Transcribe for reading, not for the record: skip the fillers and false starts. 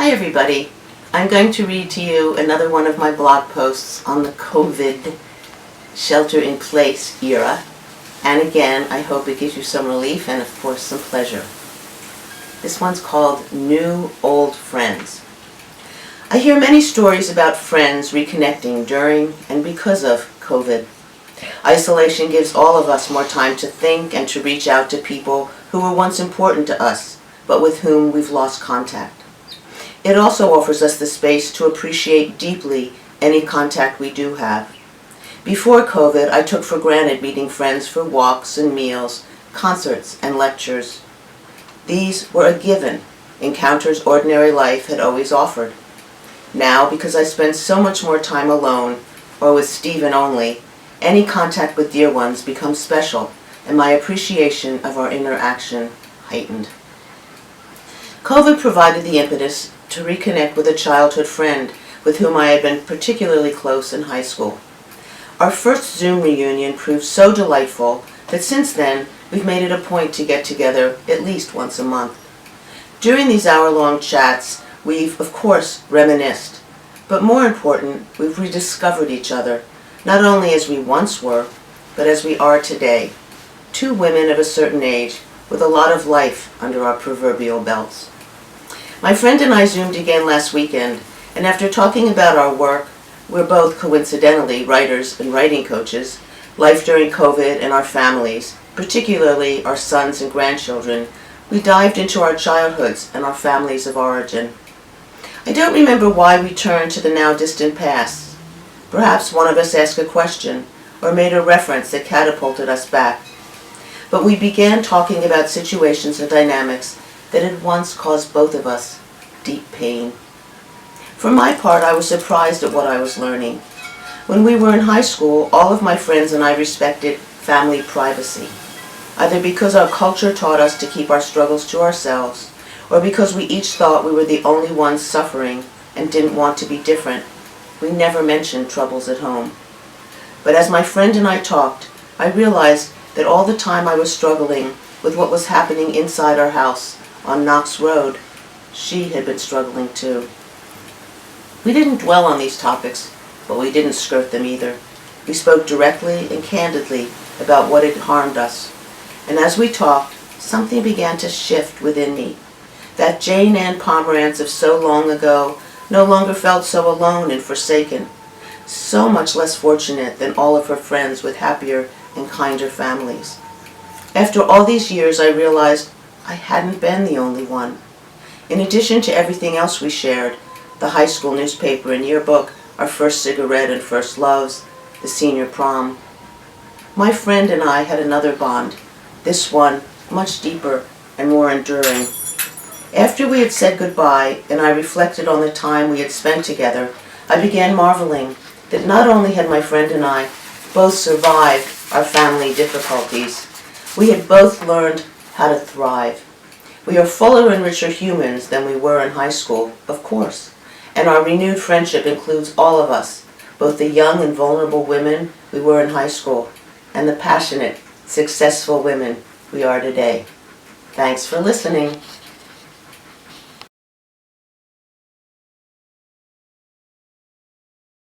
Hi everybody. I'm going to read to you another one of my blog posts on the COVID shelter-in-place era. And again, I hope it gives you some relief and of course some pleasure. This one's called New Old Friends. I hear many stories about friends reconnecting during and because of COVID. Isolation gives all of us more time to think and to reach out to people who were once important to us, but with whom we've lost contact. It also offers us the space to appreciate deeply any contact we do have. Before COVID, I took for granted meeting friends for walks and meals, concerts and lectures. These were a given, encounters ordinary life had always offered. Now, because I spend so much more time alone, or with Stephen only, any contact with dear ones becomes special, and my appreciation of our interaction heightened. COVID provided the impetus to reconnect with a childhood friend with whom I had been particularly close in high school. Our first Zoom reunion proved so delightful that since then we've made it a point to get together at least once a month. During these hour-long chats, we've, of course, reminisced, but more important, we've rediscovered each other, not only as we once were, but as we are today. Two women of a certain age with a lot of life under our proverbial belts. My friend and I Zoomed again last weekend, and after talking about our work, we're both coincidentally writers and writing coaches, life during COVID and our families, particularly our sons and grandchildren, we dived into our childhoods and our families of origin. I don't remember why we turned to the now distant past. Perhaps one of us asked a question or made a reference that catapulted us back. But we began talking about situations and dynamics that had once caused both of us deep pain. For my part, I was surprised at what I was learning. When we were in high school, all of my friends and I respected family privacy, either because our culture taught us to keep our struggles to ourselves, or because we each thought we were the only ones suffering and didn't want to be different. We never mentioned troubles at home. But as my friend and I talked, I realized that all the time I was struggling with what was happening inside our house on Knox Road, she had been struggling too. We didn't dwell on these topics, but we didn't skirt them either. We spoke directly and candidly about what had harmed us. And as we talked, something began to shift within me. That Jane Ann Pomerantz of so long ago no longer felt so alone and forsaken, so much less fortunate than all of her friends with happier and kinder families. After all these years, I realized I hadn't been the only one. In addition to everything else we shared, the high school newspaper and yearbook, our first cigarette and first loves, the senior prom, my friend and I had another bond, this one much deeper and more enduring. After we had said goodbye and I reflected on the time we had spent together, I began marveling that not only had my friend and I both survived our family difficulties, we had both learned how to thrive. We are fuller and richer humans than we were in high school, of course, and our renewed friendship includes all of us, both the young and vulnerable women we were in high school and the passionate, successful women we are today. Thanks for listening.